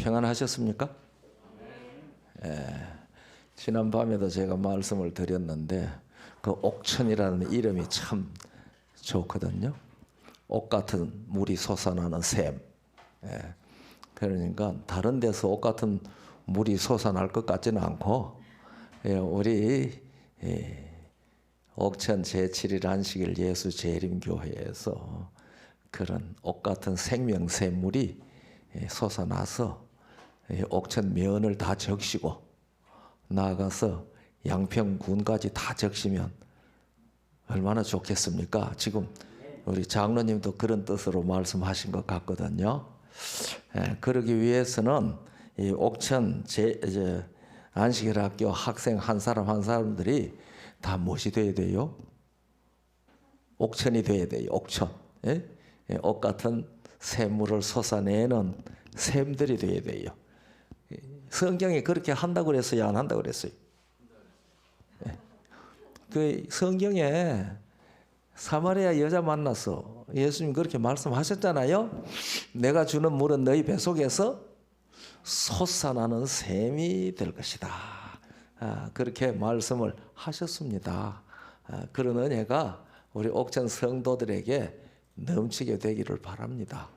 평안하셨습니까? 지난 밤에도 제가 말씀을 드렸는데 그 옥천이라는 이름이 참 좋거든요. 옥 같은 물이 솟아나는 샘. 그러니까 다른 데서 옥 같은 물이 솟아날 것 같지는 않고 우리 옥천 제7일 안식일 예수 재림교회에서 그런 옥 같은 생명샘물이 솟아나서 옥천 면을 다 적시고 나아가서 양평군까지 다 적시면 얼마나 좋겠습니까? 지금 우리 장로님도 그런 뜻으로 말씀하신 것 같거든요. 그러기 위해서는 이 옥천 안식일 학교 학생 한 사람 한 사람들이 다 무엇이 돼야 돼요? 옥천이 돼야 돼요. 옥천. 옥 같은 샘물을 솟아내는 샘들이 돼야 돼요. 성경에 그렇게 한다고 그랬어요? 안 한다고 그랬어요? 그 성경에 사마리아 여자 만나서 예수님 그렇게 말씀하셨잖아요. 내가 주는 물은 너희 뱃속에서 솟아나는 샘이 될 것이다. 그렇게 말씀을 하셨습니다. 그런 은혜가 우리 옥천 성도들에게 넘치게 되기를 바랍니다.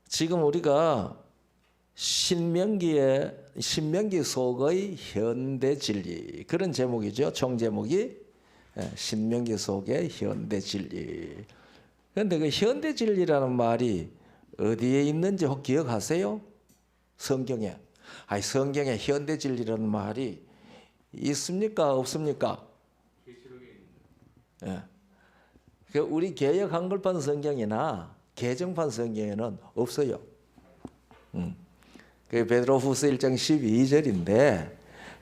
지금 우리가 신명기 속의 현대 진리 그런 제목이죠. 총 제목이 신명기 속의 현대 진리. 그런데 그 현대 진리라는 말이 어디에 있는지 혹 기억하세요? 성경에. 성경에 현대 진리라는 말이 있습니까? 없습니까? 우리 개역 한글판 성경이나 개정판 성경에는 없어요. 그 베드로후서 1장 12절인데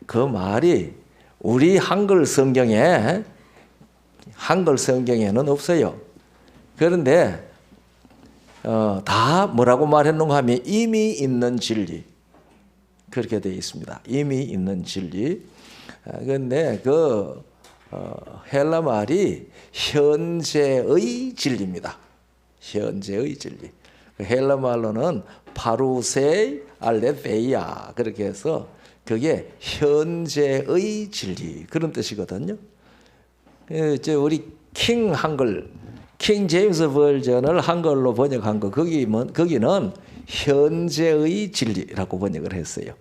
그 말이 우리 한글 성경에는 없어요. 그런데 다 뭐라고 말했는가 하면 이미 있는 진리 그렇게 되어 있습니다. 이미 있는 진리. 그런데 그 헬라 말이 현재의 진리입니다. 현재의 진리. 헬라 말로는 파루세이 알레데이아 그렇게 해서 그게 현재의 진리 그런 뜻이거든요. 우리 킹 제임스 버전을 한글로 번역한 거 거기는 현재의 진리라고 번역을 했어요.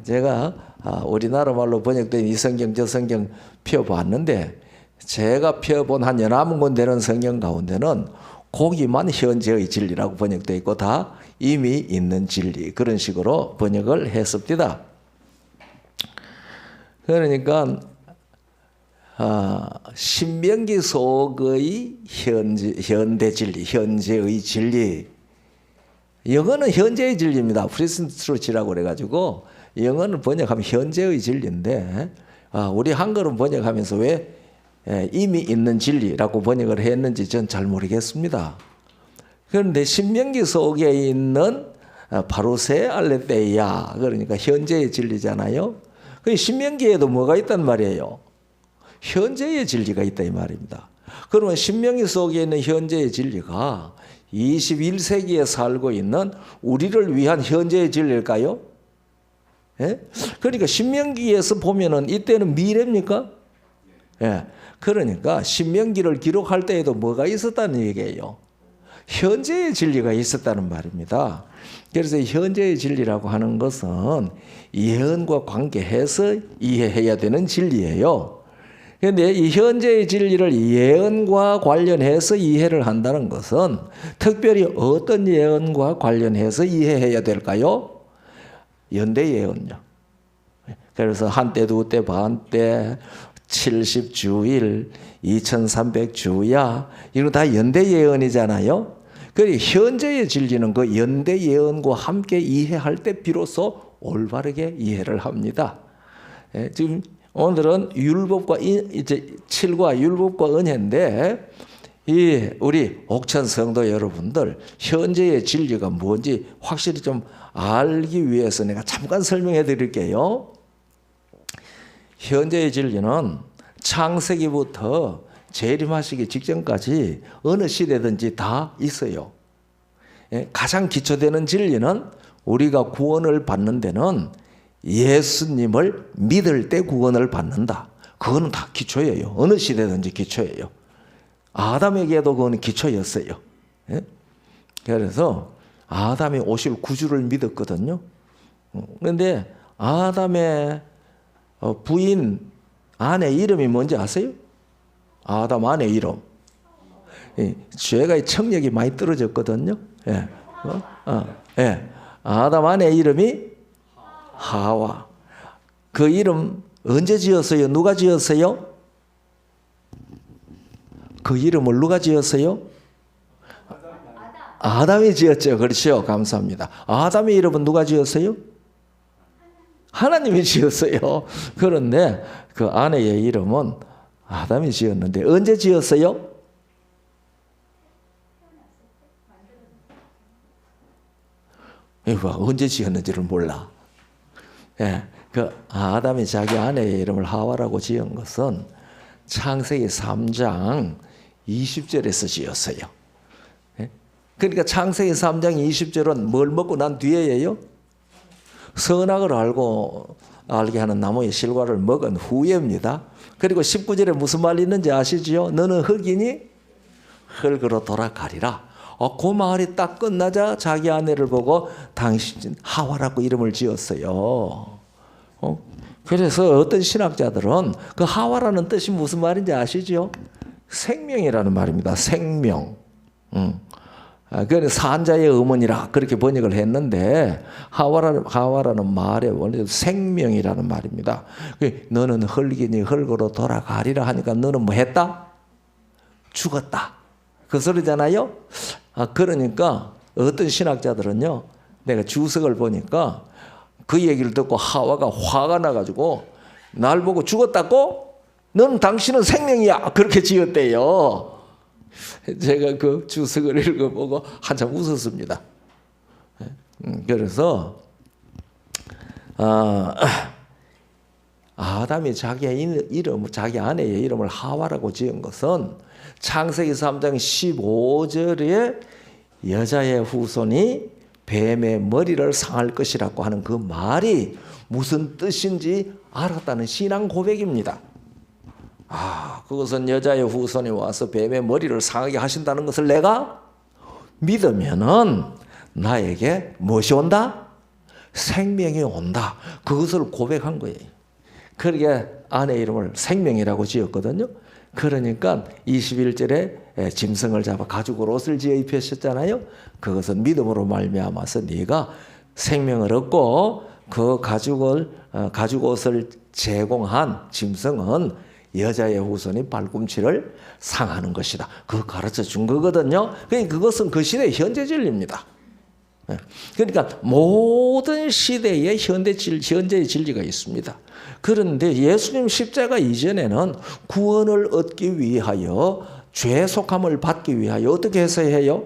제가 우리나라 말로 번역된 이 성경 저 성경 펴봤는데 제가 펴본 한 11권 되는 성경 가운데는 거기만 현재의 진리라고 번역되어 있고 다 이미 있는 진리 그런 식으로 번역을 했습니다. 그러니까 신명기 속의 현대 진리, 현재의 진리. 영어는 현재의 진리입니다. 프리즌 트루치라고 그래가지고 영어는 번역하면 현재의 진리인데 우리 한글은 번역하면서 왜 이미 있는 진리라고 번역을 했는지 전 잘 모르겠습니다. 그런데 신명기 속에 있는 파루세 알레데이아 그러니까 현재의 진리잖아요. 그 신명기에도 뭐가 있단 말이에요? 현재의 진리가 있다 이 말입니다. 그러면 신명기 속에 있는 현재의 진리가 21세기에 살고 있는 우리를 위한 현재의 진리일까요? 그러니까 신명기에서 보면은 이때는 미래입니까? 그러니까 신명기를 기록할 때에도 뭐가 있었다는 얘기예요? 현재의 진리가 있었다는 말입니다. 그래서 현재의 진리라고 하는 것은 예언과 관계해서 이해해야 되는 진리예요. 그런데 이 현재의 진리를 예언과 관련해서 이해를 한다는 것은 특별히 어떤 예언과 관련해서 이해해야 될까요? 연대 예언요. 그래서 한때 두때 반때 70주일 2300주야 이거 다 연대 예언이잖아요. 그리고 현재의 진리는 그 연대 예언과 함께 이해할 때 비로소 올바르게 이해를 합니다. 지금 오늘은 율법과 7과 율법과 은혜인데 우리 옥천 성도 여러분들 현재의 진리가 뭔지 확실히 좀 알기 위해서 내가 잠깐 설명해 드릴게요. 현재의 진리는 창세기부터 재림하시기 직전까지 어느 시대든지 다 있어요. 가장 기초되는 진리는 우리가 구원을 받는 데는 예수님을 믿을 때 구원을 받는다. 그거는 다 기초예요. 어느 시대든지 기초예요. 아담에게도 그건 기초였어요. 그래서 아담이 오실 구주를 믿었거든요. 그런데 아담의 부인 아내 이름이 뭔지 아세요? 아담 아내 이름. 죄가 청력이 많이 떨어졌거든요. 아담 아내 이름이 하와. 그 이름 언제 지었어요? 누가 지었어요? 그 이름을 누가 지었어요? 아담이 지었죠. 그렇죠. 감사합니다. 아담의 이름은 누가 지었어요? 하나님이 지었어요. 그런데 그 아내의 이름은 아담이 지었는데 언제 지었어요? 이거 언제 지었는지를 몰라. 그 아담이 자기 아내의 이름을 하와라고 지은 것은 창세기 3장 20절에서 지었어요. 그러니까 창세기 3장 20절은 뭘 먹고 난 뒤에예요? 선악을 알게 하는 나무의 실과를 먹은 후에입니다. 그리고 19절에 무슨 말이 있는지 아시지요? 너는 흙이니 흙으로 돌아가리라. 그 말이 딱 끝나자 자기 아내를 보고 당신 하와라고 이름을 지었어요. 그래서 어떤 신학자들은 그 하와라는 뜻이 무슨 말인지 아시죠? 생명이라는 말입니다. 생명. 그래서 산자의 어머니라 그렇게 번역을 했는데 하와라는 말에 원래 생명이라는 말입니다. 너는 흙이니 흙으로 돌아가리라 하니까 너는 뭐 했다? 죽었다. 그 소리잖아요. 그러니까 어떤 신학자들은요, 내가 주석을 보니까 그 얘기를 듣고 하와가 화가 나가지고 날 보고 죽었다고? 너는 당신은 생명이야. 그렇게 지었대요. 제가 그 주석을 읽어보고 한참 웃었습니다. 그래서 아담이 자기 아내의 이름을 하와라고 지은 것은 창세기 3장 15절에 여자의 후손이 뱀의 머리를 상할 것이라고 하는 그 말이 무슨 뜻인지 알았다는 신앙 고백입니다. 그것은 여자의 후손이 와서 뱀의 머리를 상하게 하신다는 것을 내가 믿으면은 나에게 무엇이 온다? 생명이 온다. 그것을 고백한 거예요. 그러게 아내 이름을 생명이라고 지었거든요. 그러니까 21절에 짐승을 잡아 가죽으로 옷을 지어 입히셨잖아요. 그것은 믿음으로 말미암아서 네가 생명을 얻고 그 가죽 옷을 제공한 짐승은 여자의 후손이 발꿈치를 상하는 것이다. 그거 가르쳐 준 거거든요. 그러니까 그것은 그 시대의 현재 진리입니다. 그러니까 모든 시대에 현재의 진리가 있습니다. 그런데 예수님 십자가 이전에는 구원을 얻기 위하여 죄 속함을 받기 위하여 어떻게 해서 해요?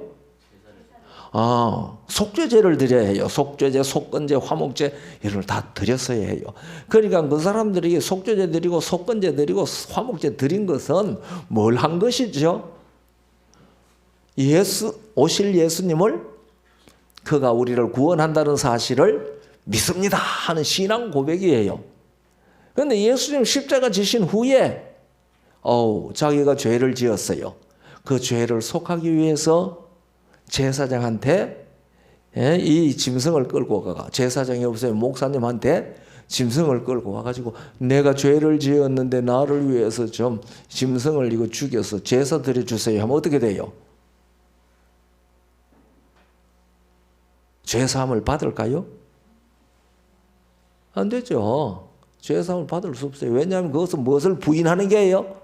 속죄제를 드려야 해요. 속죄제, 속건제, 화목제 이런 걸 다 드렸어야 해요. 그러니까 그 사람들이 속죄제 드리고 속건제 드리고 화목제 드린 것은 뭘 한 것이죠? 오실 예수님을 그가 우리를 구원한다는 사실을 믿습니다 하는 신앙 고백이에요. 그런데 예수님 십자가 지신 후에 자기가 죄를 지었어요. 그 죄를 속하기 위해서 제사장한테 이 짐승을 끌고 가가, 제사장이 없어요. 목사님한테 짐승을 끌고 와가지고 내가 죄를 지었는데 나를 위해서 좀 짐승을 이거 죽여서 제사 드려주세요 하면 어떻게 돼요? 죄사함을 받을까요? 안 되죠. 죄사함을 받을 수 없어요. 왜냐하면 그것은 무엇을 부인하는 게예요?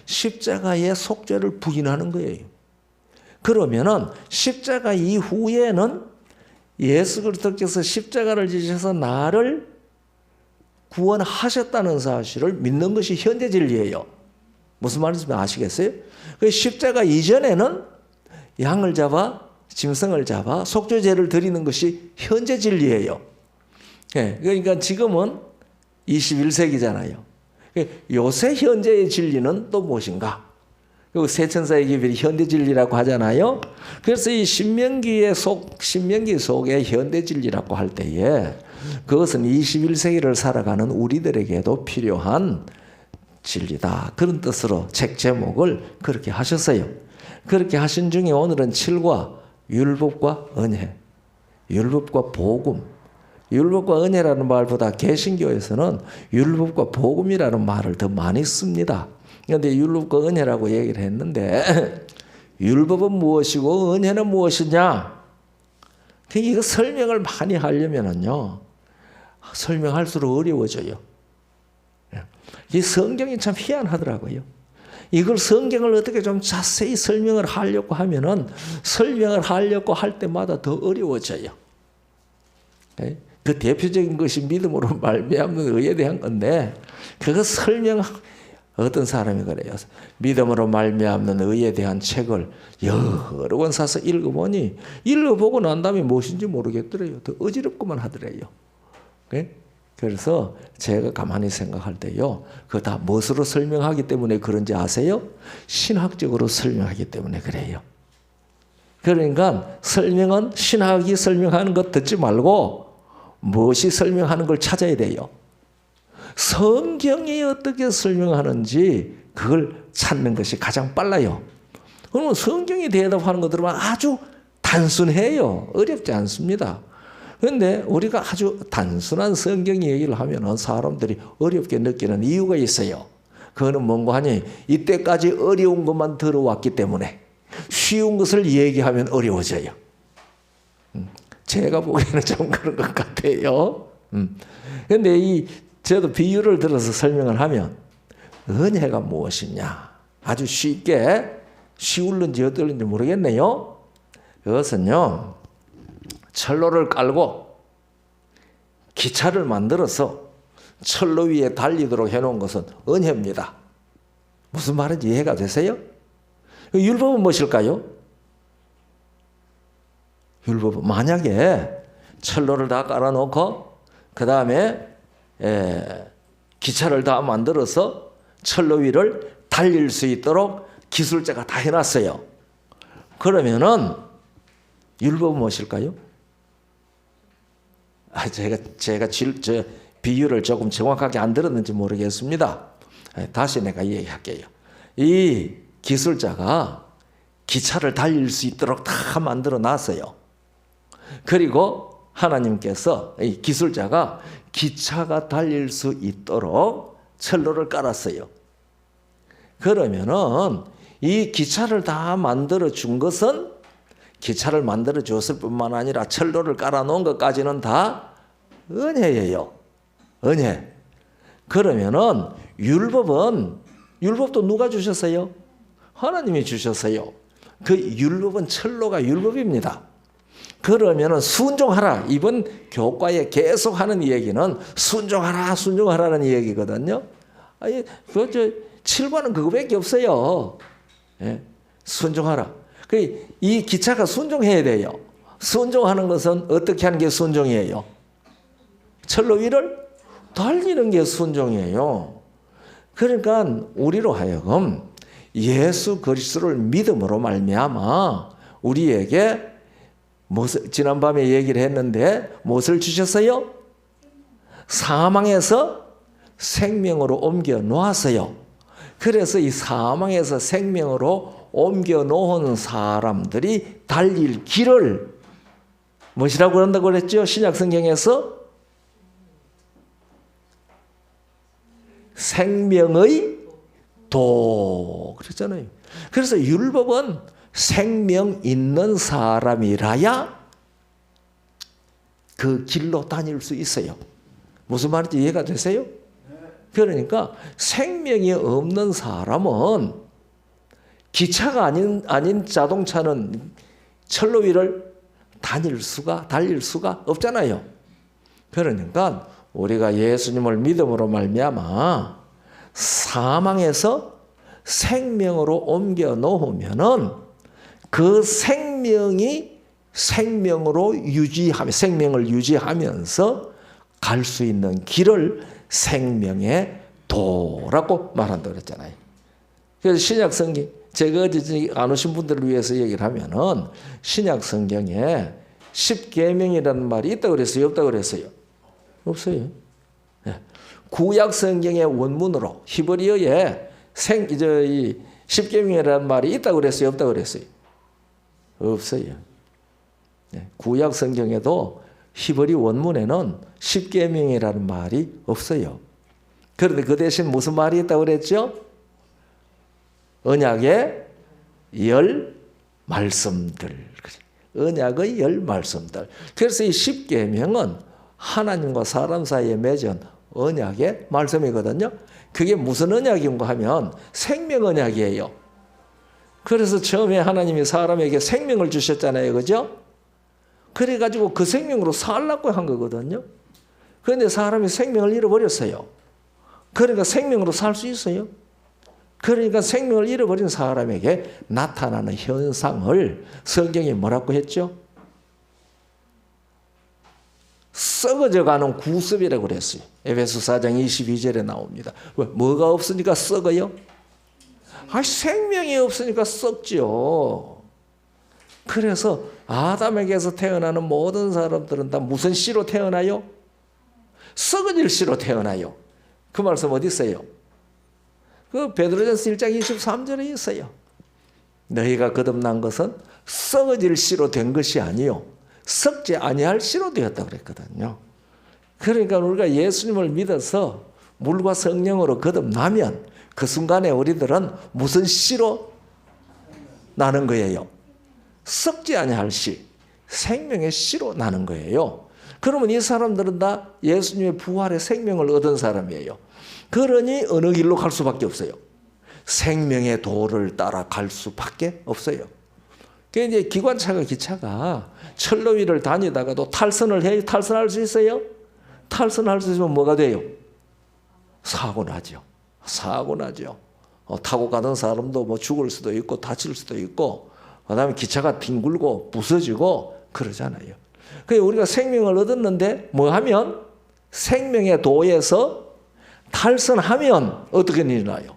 십자가의 속죄를 부인하는 거예요. 그러면은 십자가 이후에는 예수 그리스도께서 십자가를 지셔서 나를 구원하셨다는 사실을 믿는 것이 현재 진리예요. 무슨 말인지 아시겠어요? 그 십자가 이전에는 양을 잡아 짐승을 잡아 속죄제를 드리는 것이 현재 진리예요. 그러니까 지금은 21세기잖아요. 요새 현재의 진리는 또 무엇인가? 그리고 세천사의 기별이 현대진리라고 하잖아요. 그래서 이 신명기 속에 현대진리라고 할 때에 그것은 21세기를 살아가는 우리들에게도 필요한 진리다. 그런 뜻으로 책 제목을 그렇게 하셨어요. 그렇게 하신 중에 오늘은 7과 율법과 은혜, 율법과 복음. 율법과 은혜라는 말보다 개신교에서는 율법과 복음이라는 말을 더 많이 씁니다. 그런데 율법과 은혜라고 얘기를 했는데 율법은 무엇이고 은혜는 무엇이냐? 이거 설명을 많이 하려면은요, 설명할수록 어려워져요. 이 성경이 참 희한하더라고요. 이걸 성경을 어떻게 좀 자세히 설명을 하려고 하면은 설명을 하려고 할 때마다 더 어려워져요. 그 대표적인 것이 믿음으로 말미암는 의에 대한 건데, 그거 어떤 사람이 그래요. 믿음으로 말미암는 의에 대한 책을 여러 권 사서 읽어보니 읽어보고 난 다음에 무엇인지 모르겠더래요. 더 어지럽고만 하더래요. 그래서 제가 가만히 생각할 때요, 그거 다 무엇으로 설명하기 때문에 그런지 아세요? 신학적으로 설명하기 때문에 그래요. 그러니까 설명은 신학이 설명하는 것 듣지 말고 무엇이 설명하는 걸 찾아야 돼요. 성경이 어떻게 설명하는지 그걸 찾는 것이 가장 빨라요. 그러면 성경이 대답하는 것 들으면 아주 단순해요. 어렵지 않습니다. 그런데 우리가 아주 단순한 성경 얘기를 하면 사람들이 어렵게 느끼는 이유가 있어요. 그거는 뭔가 하니 이때까지 어려운 것만 들어왔기 때문에 쉬운 것을 얘기하면 어려워져요. 제가 보기에는 좀 그런 것 같아요. 그런데 저도 비유를 들어서 설명을 하면 은혜가 무엇이냐, 아주 쉽게 쉬울는지 어떨는지 모르겠네요. 그것은요, 철로를 깔고 기차를 만들어서 철로 위에 달리도록 해놓은 것은 은혜입니다. 무슨 말인지 이해가 되세요? 율법은 무엇일까요? 율법은 만약에 철로를 다 깔아놓고 그 다음에 기차를 다 만들어서 철로 위를 달릴 수 있도록 기술자가 다 해놨어요. 그러면은 율법은 무엇일까요? 제가 비유를 조금 정확하게 안 들었는지 모르겠습니다. 다시 내가 얘기할게요. 이 기술자가 기차를 달릴 수 있도록 다 만들어 놨어요. 그리고 하나님께서 이 기술자가 기차가 달릴 수 있도록 철로를 깔았어요. 그러면은 이 기차를 다 만들어 준 것은 기차를 만들어 줬을 뿐만 아니라 철로를 깔아 놓은 것까지는 다 은혜예요. 은혜. 그러면은 율법도 누가 주셨어요? 하나님이 주셨어요. 그 율법은 철로가 율법입니다. 그러면은 순종하라. 이번 교과에 계속 하는 이야기는 순종하라는 이야기거든요. 아니, 7과는 그거밖에 없어요. 순종하라. 이 기차가 순종해야 돼요. 순종하는 것은 어떻게 하는 게 순종이에요? 철로 위를 달리는 게 순종이에요. 그러니까 우리로 하여금 예수 그리스도를 믿음으로 말미암아 우리에게 지난밤에 얘기를 했는데 무엇을 주셨어요? 사망에서 생명으로 옮겨 놓았어요. 그래서 이 사망에서 생명으로 옮겨 놓은 사람들이 달릴 길을 무엇이라고 한다고 그랬죠? 신약 성경에서 생명의 도 그랬잖아요. 그래서 율법은 생명 있는 사람이라야 그 길로 다닐 수 있어요. 무슨 말인지 이해가 되세요? 그러니까 생명이 없는 사람은 기차가 아닌 자동차는 철로 위를 달릴 수가 없잖아요. 그러니까 우리가 예수님을 믿음으로 말미암아 사망에서 생명으로 옮겨 놓으면은 그 생명을 유지하면서 갈 수 있는 길을 생명의 도라고 말한다고 그랬잖아요. 그래서 신약 성경 제가 안 오신 분들을 위해서 얘기를 하면은 신약 성경에 10계명이라는 말이 있다고 그랬어요? 없다고 그랬어요? 없어요. 네. 구약 성경의 원문으로 히브리어에 이 10계명이라는 말이 있다고 그랬어요? 없다고 그랬어요? 없어요. 네. 구약 성경에도 히브리 원문에는 10계명이라는 말이 없어요. 그런데 그 대신 무슨 말이 있다고 그랬죠? 언약의 10 말씀들. 언약의 10 말씀들. 그래서 이 10계명은 하나님과 사람 사이에 맺은 언약의 말씀이거든요. 그게 무슨 언약인가 하면 생명 언약이에요. 그래서 처음에 하나님이 사람에게 생명을 주셨잖아요. 그죠? 그래가지고 그 생명으로 살라고 한 거거든요. 그런데 사람이 생명을 잃어버렸어요. 그러니까 생명으로 살 수 있어요. 그러니까 생명을 잃어버린 사람에게 나타나는 현상을 성경이 뭐라고 했죠? 썩어져가는 구습이라고 그랬어요. 에베소 4장 22절에 나옵니다. 왜? 뭐가 없으니까 썩어요? 생명이 없으니까 썩죠. 그래서 아담에게서 태어나는 모든 사람들은 다 무슨 씨로 태어나요? 썩어질 씨로 태어나요. 그 말씀 어디 있어요? 그 베드로전서 1장 23절에 있어요. 너희가 거듭난 것은 썩어질 씨로 된 것이 아니요 썩지 아니할 씨로 되었다고 그랬거든요. 그러니까 우리가 예수님을 믿어서 물과 성령으로 거듭나면 그 순간에 우리들은 무슨 씨로 나는 거예요? 썩지 아니할 씨, 생명의 씨로 나는 거예요. 그러면 이 사람들은 다 예수님의 부활의 생명을 얻은 사람이에요. 그러니 어느 길로 갈 수밖에 없어요. 생명의 도를 따라 갈 수밖에 없어요. 그러니까 이제 기차가 철로 위를 다니다가도 탈선을 해요. 탈선할 수 있어요? 탈선할 수 있으면 뭐가 돼요? 사고 나죠. 타고 가던 사람도 뭐 죽을 수도 있고 다칠 수도 있고, 그다음에 기차가 뒹굴고 부서지고 그러잖아요. 그래서 우리가 생명을 얻었는데 뭐 하면 생명의 도에서 탈선하면 어떻게 일어나요?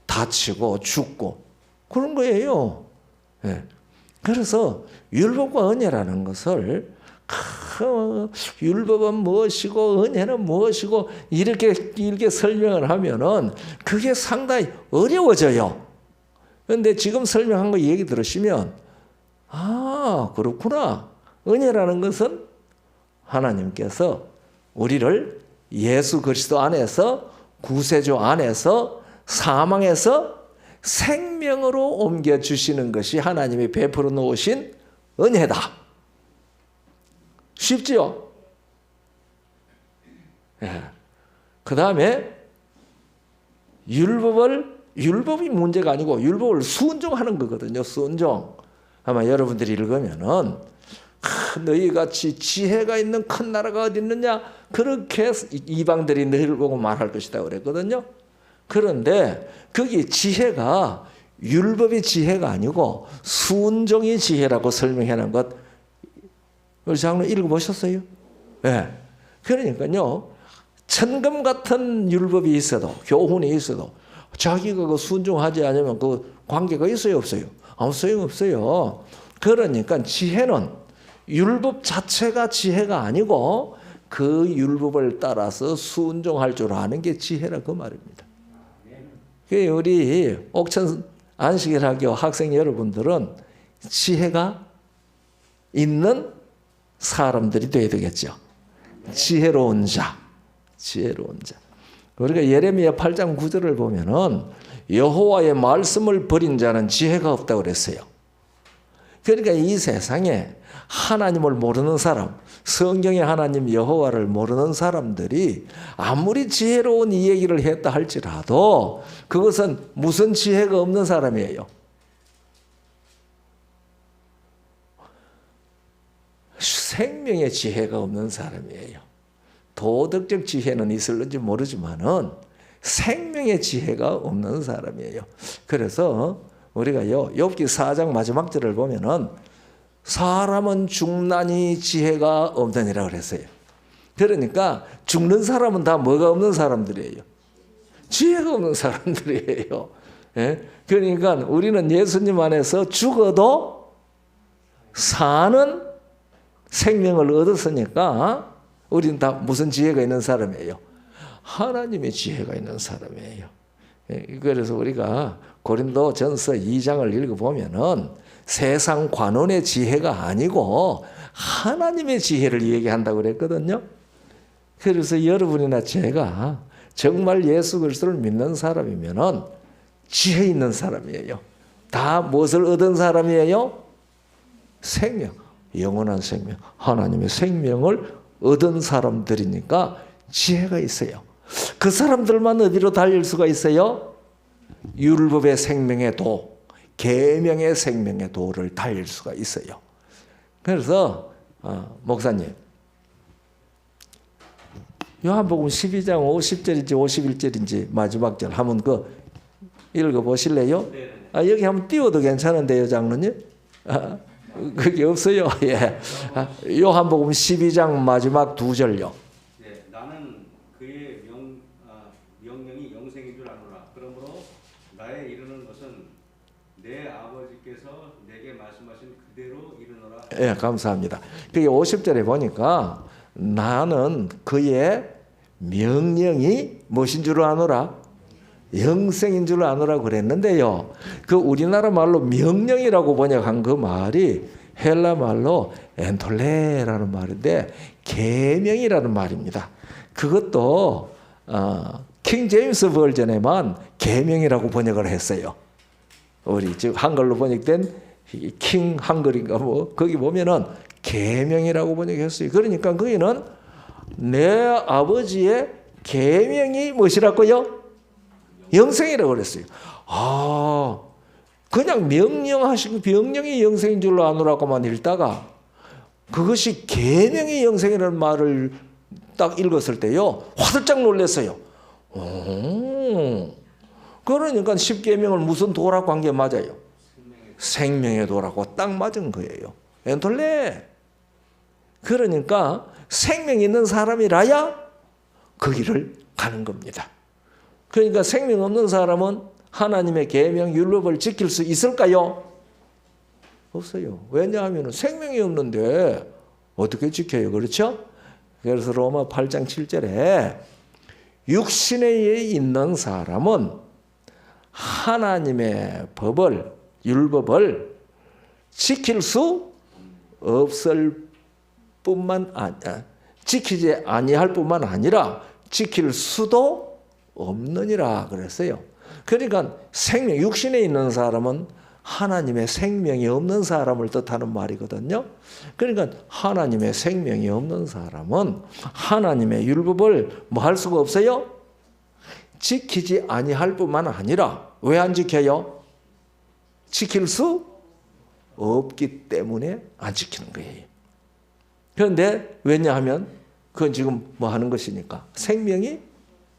다치고 죽고 그런 거예요. 네. 그래서 율법과 은혜라는 것을 율법은 무엇이고 은혜는 무엇이고 이렇게 길게 설명을 하면은 그게 상당히 어려워져요. 그런데 지금 설명한 거 얘기 들으시면 그렇구나. 은혜라는 것은 하나님께서 우리를 예수 그리스도 안에서 구세주 안에서 사망에서 생명으로 옮겨주시는 것이 하나님이 베풀어 놓으신 은혜다. 쉽지요? 그 다음에 율법이 문제가 아니고 율법을 순종하는 거거든요. 순종. 아마 여러분들이 읽으면은 너희같이 지혜가 있는 큰 나라가 어디 있느냐 그렇게 이방들이 너희를 보고 말할 것이다 그랬거든요. 그런데 거기 지혜가 율법이 지혜가 아니고 순종이 지혜라고 설명해 놓은 것 우리 장로 읽어보셨어요? 네. 그러니까요 천금 같은 율법이 있어도 교훈이 있어도 자기가 그 순종하지 않으면 그 관계가 있어요 없어요? 아무 소용없어요. 그러니까 지혜는 율법 자체가 지혜가 아니고 그 율법을 따라서 순종할 줄 아는 게 지혜라 그 말입니다. 우리 옥천 안식일학교 학생 여러분들은 지혜가 있는 사람들이 되어야 되겠죠. 지혜로운 자. 우리가 예레미야 8장 9절을 보면은 여호와의 말씀을 버린 자는 지혜가 없다고 그랬어요. 그러니까 이 세상에 하나님을 모르는 사람, 성경의 하나님 여호와를 모르는 사람들이 아무리 지혜로운 이 얘기를 했다 할지라도 그것은 무슨 지혜가 없는 사람이에요. 생명의 지혜가 없는 사람이에요. 도덕적 지혜는 있을는지 모르지만은 생명의 지혜가 없는 사람이에요. 그래서 우리가요 욥기 4장 마지막 절을 보면은 사람은 죽나니 지혜가 없느니라 그랬어요. 그러니까 죽는 사람은 다 뭐가 없는 사람들이에요? 지혜가 없는 사람들이에요. 예? 그러니까 우리는 예수님 안에서 죽어도 사는 생명을 얻었으니까 우리는 다 무슨 지혜가 있는 사람이에요? 하나님의 지혜가 있는 사람이에요. 예? 그래서 우리가 고린도전서 2장을 읽어보면은 세상 관원의 지혜가 아니고 하나님의 지혜를 얘기한다고 그랬거든요. 그래서 여러분이나 제가 정말 예수 그리스도를 믿는 사람이면은 지혜 있는 사람이에요. 다 무엇을 얻은 사람이에요? 생명, 영원한 생명, 하나님의 생명을 얻은 사람들이니까 지혜가 있어요. 그 사람들만 어디로 달릴 수가 있어요? 율법의 생명의 도, 계명의 생명의 도를 달릴 수가 있어요. 그래서 목사님, 요한복음 12장 50절인지 51절인지 마지막 절 한번 읽어보실래요? 여기 한번 띄워도 괜찮은데요, 장로님? 그게 없어요. 예. 요한복음 12장 마지막 2절요. 네, 나는 그의 명령이 영생인 줄 아노라. 그러므로 나의 이르는 것은 내 아버지께서 내게 말씀하신 그대로 이르노라. 예, 감사합니다. 그게 50절에 보니까 나는 그의 명령이 무엇인 줄 아노라? 영생인 줄 아노라 그랬는데요. 그 우리나라 말로 명령이라고 번역한 그 말이 헬라 말로 엔톨레라는 말인데 계명이라는 말입니다. 그것도 킹 제임스 버전에만 계명이라고 번역을 했어요. 우리 즉 한글로 번역된 킹 한글인가 뭐 거기 보면은 계명이라고 번역했어요. 그러니까 거기는 내 아버지의 계명이 무엇이라고요? 영생이라고 그랬어요. 그냥 명령하시고 명령이 영생인 줄로 아노라고만 읽다가 그것이 계명이 영생이라는 말을 딱 읽었을 때요, 화들짝 놀랐어요. 그러니까 10계명을 무슨 도라고 한 게 맞아요? 생명의 도라고 딱 맞은 거예요. 엔톨레. 그러니까 생명 있는 사람이라야 그 길을 가는 겁니다. 그러니까 생명 없는 사람은 하나님의 계명 율법을 지킬 수 있을까요? 없어요. 왜냐하면 생명이 없는데 어떻게 지켜요? 그렇죠? 그래서 로마 8장 7절에 육신에 있는 사람은 하나님의 법을 율법을 지킬 수 없을 뿐만 아니라 지키지 아니할 뿐만 아니라 지킬 수도 없느니라 그랬어요. 그러니까 생명, 육신에 있는 사람은 하나님의 생명이 없는 사람을 뜻하는 말이거든요. 그러니까 하나님의 생명이 없는 사람은 하나님의 율법을 뭐 할 수가 없어요? 지키지 아니할 뿐만 아니라 왜 안 지켜요? 지킬 수 없기 때문에 안 지키는 거예요. 그런데 왜냐하면 그건 지금 뭐 하는 것이니까 생명이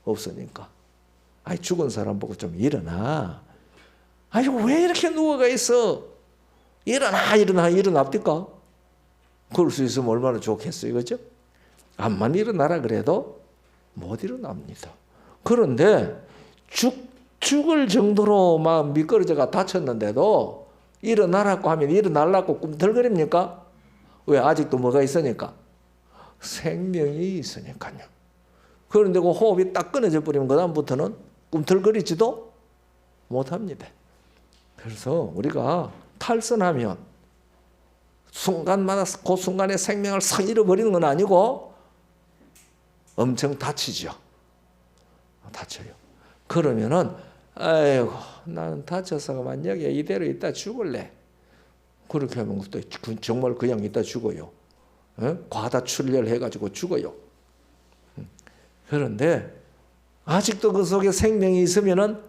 없으니까. 죽은 사람 보고 좀 일어나. 왜 이렇게 누워가 있어? 일어납니까? 그럴 수 있으면 얼마나 좋겠어요, 그죠? 암만 일어나라 그래도 못 일어납니다. 그런데 죽을 정도로 막 미끄러져가 다쳤는데도 일어나라고 하면 일어나려고 꿈틀거립니까? 왜? 아직도 뭐가 있으니까? 생명이 있으니까요. 그런데 그 호흡이 딱 끊어져 버리면 그 다음부터는 꿈틀거리지도 못합니다. 그래서 우리가 탈선하면 순간마다 그 순간에 생명을 싹 잃어버리는 건 아니고 엄청 다치죠. 다쳐요. 그러면은 아이고 나는 다쳐서 만약에 이대로 있다 죽을래. 그렇게 하면 또 정말 그냥 있다 죽어요. 과다 출혈해가지고 죽어요. 그런데 아직도 그 속에 생명이 있으면은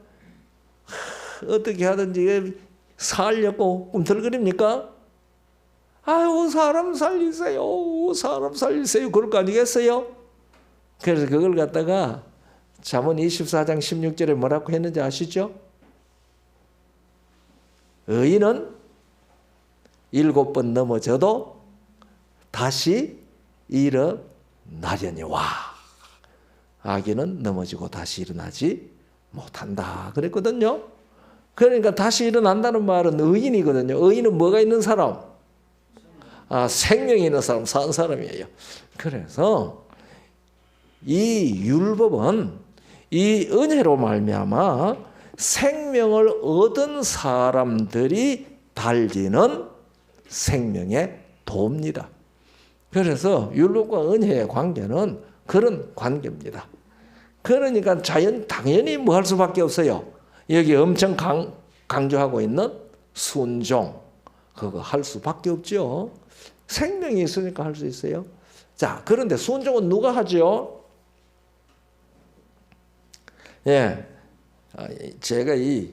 어떻게 하든지 살려고 꿈틀거립니까? 사람 살리세요. 사람 살리세요. 그럴 거 아니겠어요? 그래서 그걸 갖다가 잠언 24장 16절에 뭐라고 했는지 아시죠? 의인은 7번 넘어져도 다시 일어나려니와 악인은 넘어지고 다시 일어나지 못한다 그랬거든요. 그러니까 다시 일어난다는 말은 의인이거든요. 의인은 뭐가 있는 사람? 생명이 있는 사람, 산 사람이에요. 그래서 이 율법은 이 은혜로 말미암아 생명을 얻은 사람들이 달리는 생명의 도입니다. 그래서 율법과 은혜의 관계는 그런 관계입니다. 그러니까 당연히 뭐 할 수밖에 없어요. 여기 엄청 강조하고 있는 순종, 그거 할 수밖에 없죠. 생명이 있으니까 할 수 있어요. 자, 그런데 순종은 누가 하죠? 예, 제가 이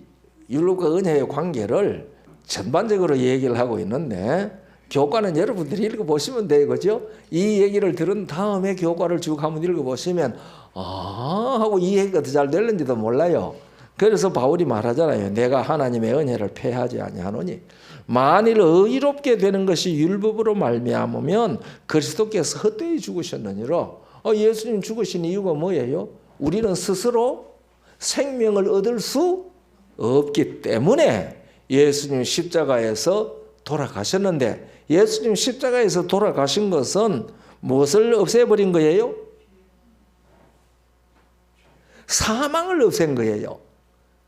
율법과 은혜의 관계를 전반적으로 얘기를 하고 있는데 교과는 여러분들이 읽어보시면 돼요. 그죠? 이 얘기를 들은 다음에 교과를 쭉 한번 읽어보시면 하고 이 얘기가 더 잘 될는지도 몰라요. 그래서 바울이 말하잖아요. 내가 하나님의 은혜를 패하지 아니하노니 만일 의롭게 되는 것이 율법으로 말미암으면 그리스도께서 헛되이 죽으셨느니라. 예수님 죽으신 이유가 뭐예요? 우리는 스스로 생명을 얻을 수 없기 때문에 예수님 십자가에서 돌아가셨는데, 예수님 십자가에서 돌아가신 것은 무엇을 없애버린 거예요? 사망을 없앤 거예요.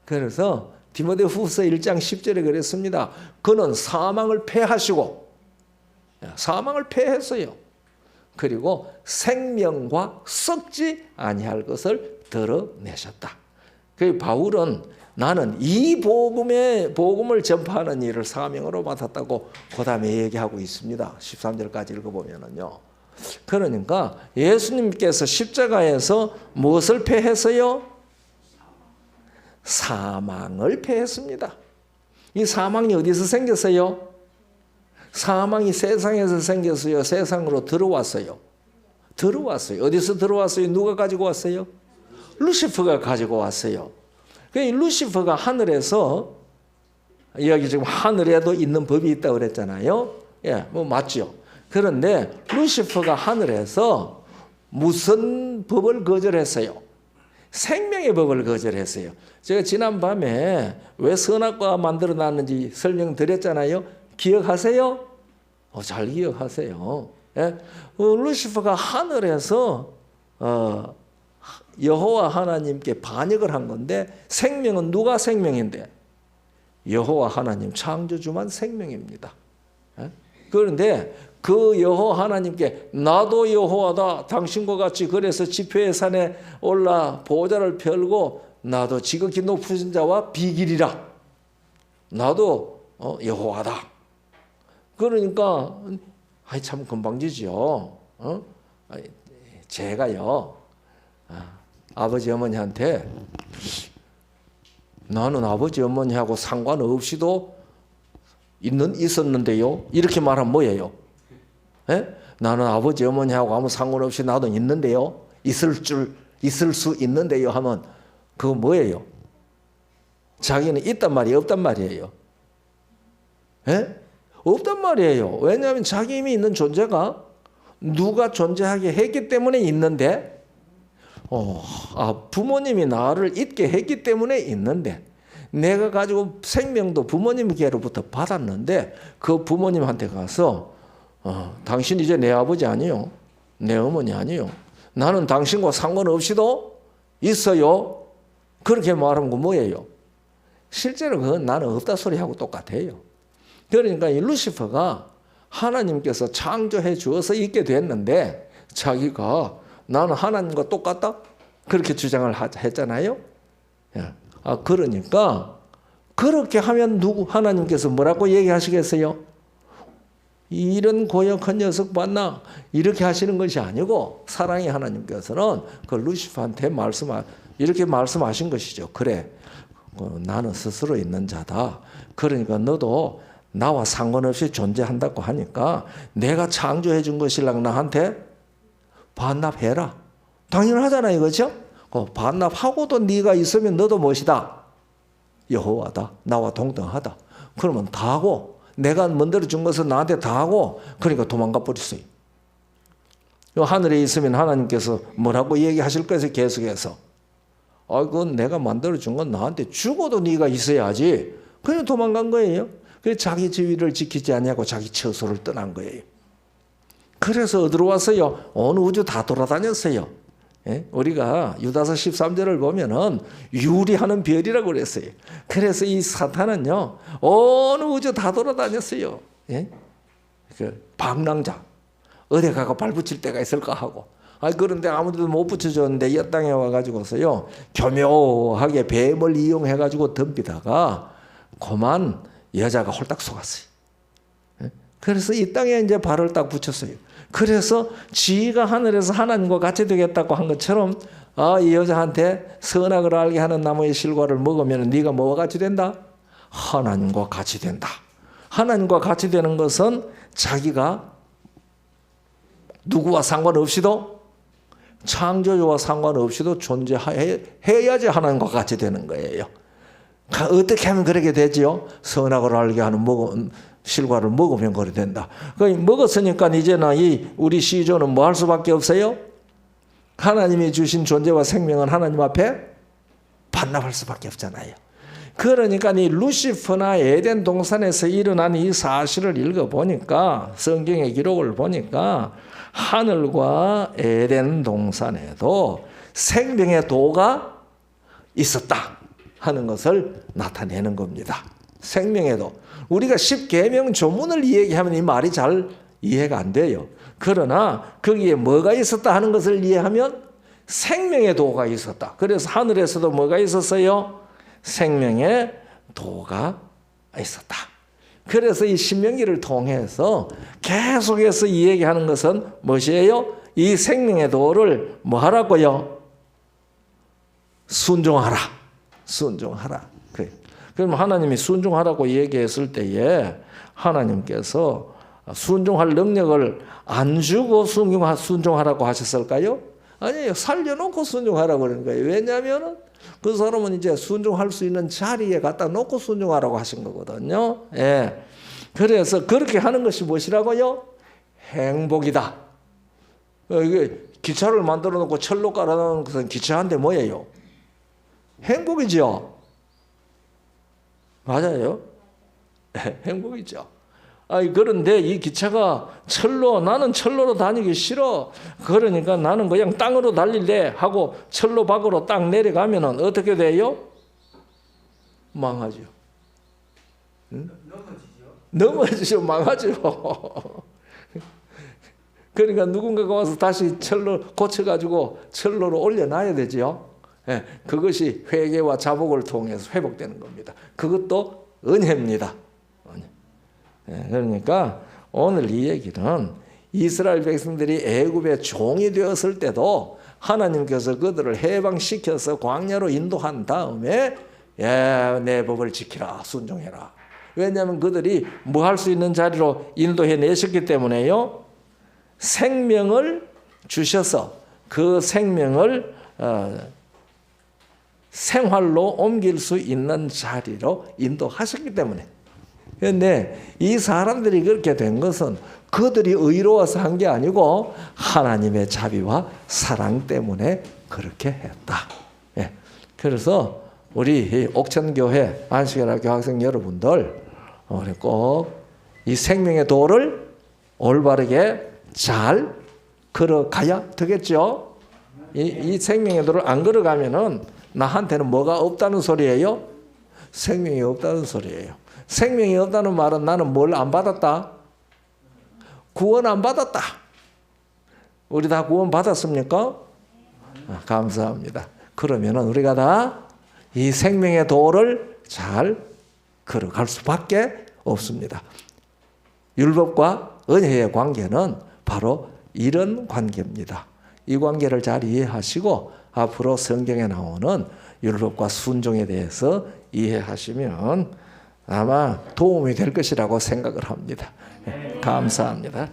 그래서 디모데후서 1장 10절에 그랬습니다. 그는 사망을 패하시고, 사망을 패했어요. 그리고 생명과 썩지 아니할 것을 드러내셨다. 그 바울은 나는 이 복음을 전파하는 일을 사명으로 맡았다고 그 다음에 얘기하고 있습니다. 13절까지 읽어보면요. 그러니까 예수님께서 십자가에서 무엇을 패했어요? 사망을 패했습니다. 이 사망이 어디서 생겼어요? 사망이 세상에서 생겼어요? 세상으로 들어왔어요? 들어왔어요. 어디서 들어왔어요? 누가 가지고 왔어요? 루시퍼가 가지고 왔어요. 그 루시퍼가 하늘에서, 여기 지금 하늘에도 있는 법이 있다고 그랬잖아요. 예, 뭐 맞죠. 그런데 루시퍼가 하늘에서 무슨 법을 거절했어요? 생명의 법을 거절했어요. 제가 지난밤에 왜 선악과 만들어놨는지 설명드렸잖아요. 기억하세요? 잘 기억하세요. 예? 루시퍼가 하늘에서 여호와 하나님께 반역을 한 건데, 생명은 누가 생명인데? 여호와 하나님 창조주만 생명입니다. 그런데 그 여호와 하나님께 나도 여호와다, 당신과 같이 그래서 지표의 산에 올라 보좌를 펴고 나도 지극히 높으신 자와 비길이라, 나도 여호와다. 그러니까 참 건방지죠. 제가요 아버지 어머니한테 나는 아버지 어머니하고 상관없이도 있었는데요, 이렇게 말하면 뭐예요? 에? 나는 아버지 어머니하고 아무 상관없이 나도 있는데요, 있을 수 있는데요 하면 그거 뭐예요? 자기는 있단 말이에요, 없단 말이에요? 에? 없단 말이에요. 왜냐하면 자기 이미 있는 존재가 누가 존재하게 했기 때문에 있는데, 부모님이 나를 있게 했기 때문에 있는데, 내가 가지고 생명도 부모님께로부터 받았는데 그 부모님한테 가서 당신 이제 내 아버지 아니요, 내 어머니 아니요, 나는 당신과 상관없이도 있어요, 그렇게 말하는 거 뭐예요? 실제로 그건 나는 없다 소리하고 똑같아요. 그러니까 이 루시퍼가 하나님께서 창조해 주어서 있게 됐는데 자기가 나는 하나님과 똑같다? 그렇게 주장을 했잖아요. 그러니까 그렇게 하면 하나님께서 뭐라고 얘기하시겠어요? 이런 고역한 녀석 봤나? 이렇게 하시는 것이 아니고, 사랑의 하나님께서는 그 루시퍼한테 이렇게 말씀하신 것이죠. 그래, 나는 스스로 있는 자다. 그러니까 너도 나와 상관없이 존재한다고 하니까 내가 창조해 준 것이랑 나한테 반납해라. 당연하잖아요, 그렇죠? 반납하고도 네가 있으면 너도 무엇이다? 여호와다. 나와 동등하다. 그러면 다 하고, 내가 만들어 준 것은 나한테 다 하고, 그러니까 도망가 버렸어요. 하늘에 있으면 하나님께서 뭐라고 얘기하실 거예요? 계속해서 그건 내가 만들어준 건 나한테 죽어도 네가 있어야지. 그냥 도망간 거예요. 그래서 자기 지위를 지키지 않냐고 자기 처소를 떠난 거예요. 그래서 어디로 왔어요? 온 우주 다 돌아다녔어요. 예? 우리가 유다서 13절을 보면은 유리하는 별이라고 그랬어요. 그래서 이 사탄은요, 온 우주 다 돌아다녔어요. 예? 그 방랑자. 어디 가고 발붙일 때가 있을까 하고. 그런데 아무데도 못 붙여줬는데 이 땅에 와가지고서요, 교묘하게 뱀을 이용해가지고 덤비다가 그만 여자가 홀딱 속았어요. 그래서 이 땅에 이제 발을 딱 붙였어요. 그래서 지가 하늘에서 하나님과 같이 되겠다고 한 것처럼 이 여자한테 선악을 알게 하는 나무의 실과를 먹으면 네가 뭐와 같이 된다? 하나님과 같이 된다. 하나님과 같이 되는 것은 자기가 누구와 상관없이도 창조주와 상관없이도 존재해야지 하나님과 같이 되는 거예요. 어떻게 하면 그렇게 되지요? 선악을 알게 하는 실과를 먹으면 그래 된다. 먹었으니까 이제는 우리 시조는 뭐 할 수밖에 없어요? 하나님이 주신 존재와 생명은 하나님 앞에 반납할 수밖에 없잖아요. 그러니까 이 루시퍼나 에덴 동산에서 일어난 이 사실을 읽어보니까, 성경의 기록을 보니까 하늘과 에덴 동산에도 생명의 도가 있었다 하는 것을 나타내는 겁니다. 생명의 도. 우리가 10계명 조문을 이야기하면 이 말이 잘 이해가 안 돼요. 그러나 거기에 뭐가 있었다 하는 것을 이해하면 생명의 도가 있었다. 그래서 하늘에서도 뭐가 있었어요? 생명의 도가 있었다. 그래서 이 신명기를 통해서 계속해서 이야기하는 것은 무엇이에요? 이 생명의 도를 뭐 하라고요? 순종하라. 순종하라. 그래요. 그럼 하나님이 순종하라고 얘기했을 때에 하나님께서 순종할 능력을 안 주고 순종하라고 하셨을까요? 아니에요. 살려놓고 순종하라고 그러는 거예요. 왜냐하면 그 사람은 이제 순종할 수 있는 자리에 갖다 놓고 순종하라고 하신 거거든요. 예. 그래서 그렇게 하는 것이 무엇이라고요? 행복이다. 이게 기차를 만들어 놓고 철로 깔아놓은 것은 기차인데 뭐예요? 행복이죠. 맞아요. 행복이죠. 그런데 이 기차가 나는 철로로 다니기 싫어. 그러니까 나는 그냥 땅으로 달릴래 하고 철로 밖으로 딱 내려가면은 어떻게 돼요? 망하죠. 응? 넘어지죠. 망하죠. 그러니까 누군가가 와서 다시 철로 고쳐가지고 철로로 올려놔야 되죠. 예, 그것이 회개와 자복을 통해서 회복되는 겁니다. 그것도 은혜입니다. 예, 그러니까 오늘 이 얘기는 이스라엘 백성들이 애굽의 종이 되었을 때도 하나님께서 그들을 해방시켜서 광야로 인도한 다음에 내 법을 지키라, 순종해라. 왜냐하면 그들이 뭐 할 수 있는 자리로 인도해 내셨기 때문에요. 생명을 주셔서 그 생명을 생활로 옮길 수 있는 자리로 인도하셨기 때문에. 그런데 이 사람들이 그렇게 된 것은 그들이 의로워서 한 게 아니고 하나님의 자비와 사랑 때문에 그렇게 했다. 예. 그래서 우리 옥천교회 안식일학교 학생 여러분들, 우리 꼭 이 생명의 도를 올바르게 잘 걸어가야 되겠죠. 이 생명의 도를 안 걸어가면은 나한테는 뭐가 없다는 소리예요? 생명이 없다는 소리예요. 생명이 없다는 말은 나는 뭘 안 받았다? 구원 안 받았다. 우리 다 구원 받았습니까? 감사합니다. 그러면은 우리가 다 이 생명의 도를 잘 걸어갈 수밖에 없습니다. 율법과 은혜의 관계는 바로 이런 관계입니다. 이 관계를 잘 이해하시고 앞으로 성경에 나오는 율법과 순종에 대해서 이해하시면 아마 도움이 될 것이라고 생각을 합니다. 감사합니다.